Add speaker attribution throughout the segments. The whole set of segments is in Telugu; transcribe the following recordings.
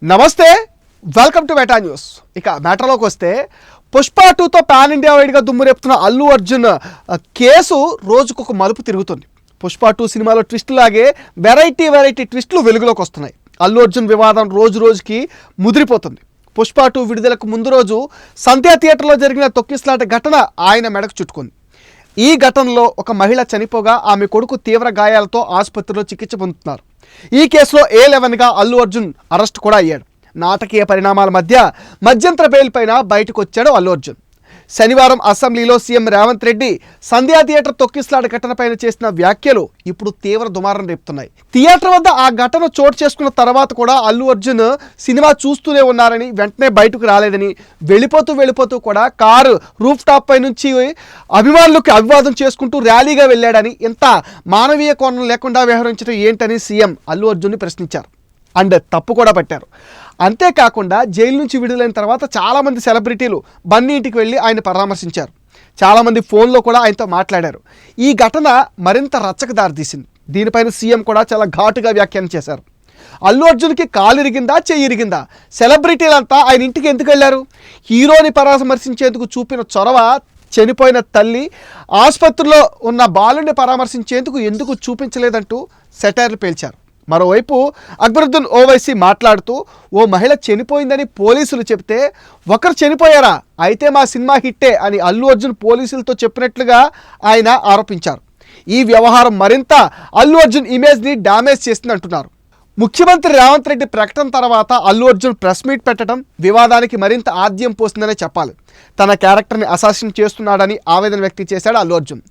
Speaker 1: నమస్తే, వెల్కమ్ టు మెటా న్యూస్. ఇక మ్యాటర్లోకి వస్తే పుష్ప 2తో పాన్ ఇండియా వైడ్గా దుమ్మురేపుతున్న అల్లు అర్జున్ కేసు రోజుకొక మలుపు తిరుగుతుంది. పుష్ప 2 సినిమాలో ట్విస్ట్ లాగే వెరైటీ ట్విస్టులు వెలుగులోకి వస్తున్నాయి. అల్లు అర్జున్ వివాదం రోజు రోజుకి ముదిరిపోతుంది. పుష్ప 2 విడుదలకు ముందు రోజు సంధ్యా థియేటర్లో జరిగిన తొక్కిసలాట ఘటన ఆయన మెడకు చుట్టుకుంది. ఈ ఘటనలో ఒక మహిళ చనిపోగా ఆమె కొడుకు తీవ్ర గాయాలతో ఆసుపత్రిలో చికిత్స పొందుతున్నారు. ఈ కేసులో A11గా అల్లు అర్జున్ అరెస్ట్ కూడా అయ్యాడు. నాటకీయ పరిణామాల మధ్య మధ్యంతర బెయిల్ పైన బయటకు వచ్చాడు అల్లు అర్జున్. శనివారం అసెంబ్లీలో సీఎం రేవంత్ రెడ్డి సంధ్యా థియేటర్ తొక్కిసలాట ఘటనపైన చేసిన వ్యాఖ్యలు ఇప్పుడు తీవ్ర దుమారం రేపుతున్నాయి. థియేటర్ వద్ద ఆ ఘటన చోటు చేసుకున్న తర్వాత కూడా అల్లు అర్జున్ సినిమా చూస్తూనే ఉన్నారని, వెంటనే బయటకు రాలేదని, వెళ్ళిపోతూ కూడా కారు రూఫ్ టాప్ పై నుంచి అభిమానులకు అభివాదం చేసుకుంటూ ర్యాలీగా వెళ్ళాడని, ఇంత మానవీయ కోణం లేకుండా వ్యవహరించడం ఏంటని సీఎం అల్లు అర్జున్ని ప్రశ్నించారు. అండ్ తప్పు కూడా పట్టారు. అంతేకాకుండా జైలు నుంచి విడుదలైన తర్వాత చాలామంది సెలబ్రిటీలు బన్నీ ఇంటికి వెళ్ళి ఆయన పరామర్శించారు. చాలామంది ఫోన్లో కూడా ఆయనతో మాట్లాడారు. ఈ ఘటన మరింత రచ్చకు దారితీసింది. దీనిపైన సీఎం కూడా చాలా ఘాటుగా వ్యాఖ్యానం చేశారు. అల్లు అర్జున్కి కాలు ఇరిగిందా, చెయ్యి ఇరిగిందా? సెలబ్రిటీలంతా ఆయన ఇంటికి ఎందుకు వెళ్ళారు? హీరోని పరామర్శించేందుకు చూపిన చొరవ చనిపోయిన తల్లి, ఆసుపత్రిలో ఉన్న బాలుని పరామర్శించేందుకు ఎందుకు చూపించలేదంటూ సెటైర్లు పేల్చారు. మరోవైపు అక్బరుద్దీన్ ఓవైసీ మాట్లాడుతూ, ఓ మహిళ చనిపోయిందని పోలీసులు చెప్తే ఒకరు చనిపోయారా, అయితే మా సినిమా హిట్టే అని అల్లు అర్జున్ పోలీసులతో చెప్పినట్లుగా ఆయన ఆరోపించారు. ఈ వ్యవహారం మరింత అల్లు అర్జున్ ఇమేజ్ని డ్యామేజ్ చేసింది అంటున్నారు. ముఖ్యమంత్రి రేవంత్ రెడ్డి ప్రకటన తర్వాత అల్లు అర్జున్ ప్రెస్ మీట్ పెట్టడం వివాదానికి మరింత ఆద్యం పోస్తుందనే చెప్పాలి. తన క్యారెక్టర్ని అసాసిన్ చేస్తున్నాడని ఆవేదన వ్యక్తం చేశాడు అల్లు అర్జున్.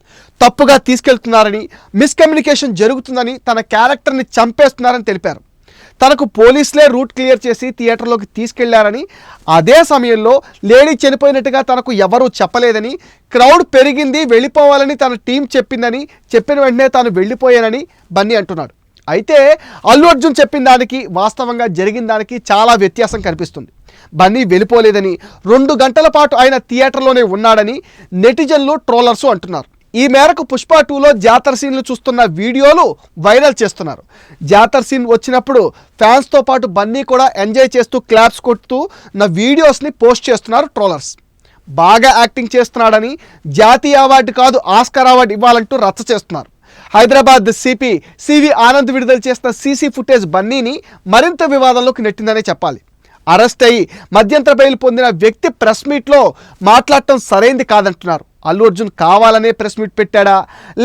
Speaker 1: తప్పుగా తీసుకెళ్తున్నారని, మిస్కమ్యూనికేషన్ జరుగుతుందని, తన క్యారెక్టర్ని చంపేస్తున్నారని తెలిపారు. తనకు పోలీసులే రూట్ క్లియర్ చేసి థియేటర్లోకి తీసుకెళ్లారని, అదే సమయంలో లేడీ చనిపోయినట్టుగా తనకు ఎవరూ చెప్పలేదని, క్రౌడ్ పెరిగింది వెళ్ళిపోవాలని తన టీం చెప్పిందని, చెప్పిన వెంటనే తాను వెళ్ళిపోయానని బన్నీ అంటున్నాడు. అయితే అల్లు అర్జున్ చెప్పిన దానికి వాస్తవంగా జరిగిన దానికి చాలా వ్యత్యాసం కనిపిస్తుంది. బన్నీ వెళ్ళిపోలేదని, 2 గంటల పాటు ఆయన థియేటర్లోనే ఉన్నాడని నెటిజన్లు, ట్రోలర్సు అంటున్నారు. ఈ మేరకు పుష్ప 2లో జాతర సీన్లు చూస్తున్న వీడియోలు వైరల్ చేస్తున్నారు. జాతర సీన్ వచ్చినప్పుడు ఫ్యాన్స్తో పాటు బన్నీ కూడా ఎంజాయ్ చేస్తూ క్లాప్స్ కొడుతూ నా వీడియోస్ని పోస్ట్ చేస్తున్నారు ట్రోలర్స్. బాగా యాక్టింగ్ చేస్తున్నాడని, జాతీయ అవార్డు కాదు ఆస్కార్ అవార్డు ఇవ్వాలంటూ రచ్చ చేస్తున్నారు. హైదరాబాద్ సిపి సివి ఆనంద్ విడుదల చేసిన సీసీ ఫుటేజ్ బన్నీని మరింత వివాదంలోకి నెట్టిందనే చెప్పాలి. అరెస్ట్ అయ్యి మధ్యంతర బెయిల్ పొందిన వ్యక్తి ప్రెస్ మీట్లో మాట్లాడటం సరైంది కాదంటున్నారు. అల్లు అర్జున్ కావాలనే ప్రెస్ మీట్ పెట్టాడా,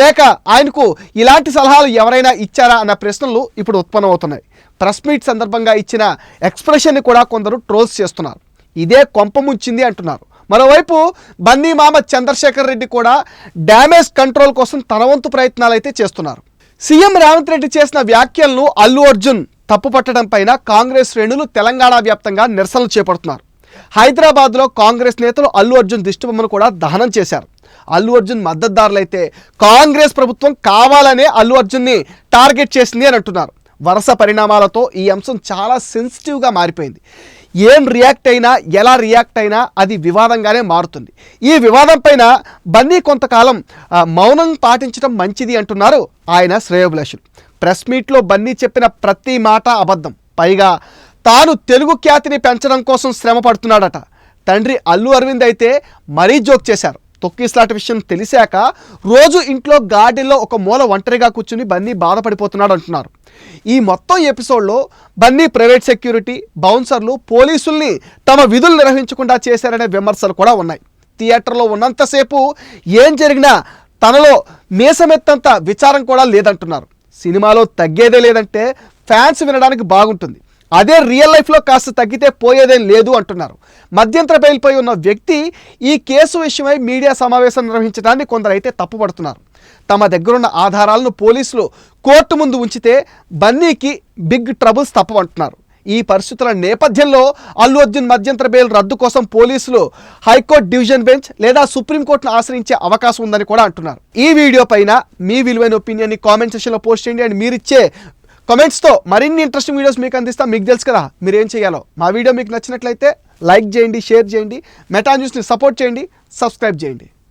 Speaker 1: లేక ఆయనకు ఇలాంటి సలహాలు ఎవరైనా ఇచ్చారా అన్న ప్రశ్నలు ఇప్పుడు ఉత్పన్నమవుతున్నాయి. ప్రెస్ మీట్ సందర్భంగా ఇచ్చిన ఎక్స్ప్రెషన్ని కూడా కొందరు ట్రోల్స్ చేస్తున్నారు. ఇదే కొంప ముంచింది అంటున్నారు. మరోవైపు బన్నీ మామ చంద్రశేఖర్ రెడ్డి కూడా డ్యామేజ్ కంట్రోల్ కోసం తన వంతు ప్రయత్నాలు అయితే చేస్తున్నారు. సీఎం రేవంత్ రెడ్డి చేసిన వ్యాఖ్యలను అల్లు అర్జున్ తప్పుపట్టడం పైన కాంగ్రెస్ శ్రేణులు తెలంగాణ వ్యాప్తంగా నిరసనలు చేపడుతున్నారు. హైదరాబాద్లో కాంగ్రెస్ నేతలు అల్లు అర్జున్ దిష్టిబొమ్మను కూడా దహనం చేశారు. అల్లు అర్జున్ మద్దతుదారులైతే కాంగ్రెస్ ప్రభుత్వం కావాలనే అల్లు అర్జున్ని టార్గెట్ చేసింది అని అంటున్నారు. వరుస పరిణామాలతో ఈ అంశం చాలా సెన్సిటివ్గా మారిపోయింది. ఏం రియాక్ట్ అయినా, ఎలా రియాక్ట్ అయినా అది వివాదంగానే మారుతుంది. ఈ వివాదం పైన బన్నీ కొంతకాలం మౌనం పాటించడం మంచిది అంటున్నారు ఆయన శ్రేయోభిలాషులు. ప్రెస్ మీట్లో బన్నీ చెప్పిన ప్రతి మాట అబద్ధం. పైగా తాను తెలుగు ఖ్యాతిని పెంచడం కోసం శ్రమ పడుతున్నాడట. తండ్రి అల్లు అరవింద్ అయితే మరీ జోక్ చేశారు. తొక్కిసలాట విషయం తెలిసాక రోజు ఇంట్లో గార్డెన్లో ఒక మూల ఒంటరిగా కూర్చుని బన్నీ బాధపడిపోతున్నాడు అంటున్నారు. ఈ మొత్తం ఎపిసోడ్లో బన్నీ ప్రైవేట్ సెక్యూరిటీ, బౌన్సర్లు, పోలీసుల్ని తమ విధులు నిర్వహించకుండా చేశారనే విమర్శలు కూడా ఉన్నాయి. థియేటర్లో ఉన్నంతసేపు ఏం జరిగినా తనలో మీసమెత్తంత విచారం కూడా లేదంటున్నారు. సినిమాలో తగ్గేదే లేదంటే ఫ్యాన్స్ వినడానికి బాగుంటుంది, అదే రియల్ లైఫ్లో కాస్త తగ్గితే పోయేదేం లేదు అంటున్నారు. మధ్యంతర బెయిల్పై ఉన్న వ్యక్తి ఈ కేసు విషయమై మీడియా సమావేశం నిర్వహించడాన్ని కొందరైతే తప్పుపడుతున్నారు. తమ దగ్గరున్న ఆధారాలను పోలీసులు కోర్టు ముందు ఉంచితే బన్నీకి బిగ్ ట్రబుల్స్ తప్పవంటున్నారు. ఈ పరిస్థితుల నేపథ్యంలో అల్లు అర్జున్ మధ్యంతర బెయిల్ రద్దు కోసం పోలీసులు హైకోర్టు డివిజన్ బెంచ్ లేదా సుప్రీంకోర్టును ఆశ్రయించే అవకాశం ఉందని కూడా అంటున్నారు. ఈ వీడియో పైన మీ విలువైన ఒపీనియన్ని కామెంట్ సెక్షన్లో పోస్ట్ చేయండి. అండ్ మీరిచ్చే కామెంట్స్తో మరిన్ని ఇంట్రెస్టింగ్ వీడియోస్ మీకు అందిస్తాం. మీకు తెలుసు కదా మీరేం చేయాలో. మా వీడియో మీకు నచ్చినట్లయితే లైక్ చేయండి, షేర్ చేయండి, మెటా న్యూస్ని సపోర్ట్ చేయండి, సబ్స్క్రైబ్ చేయండి.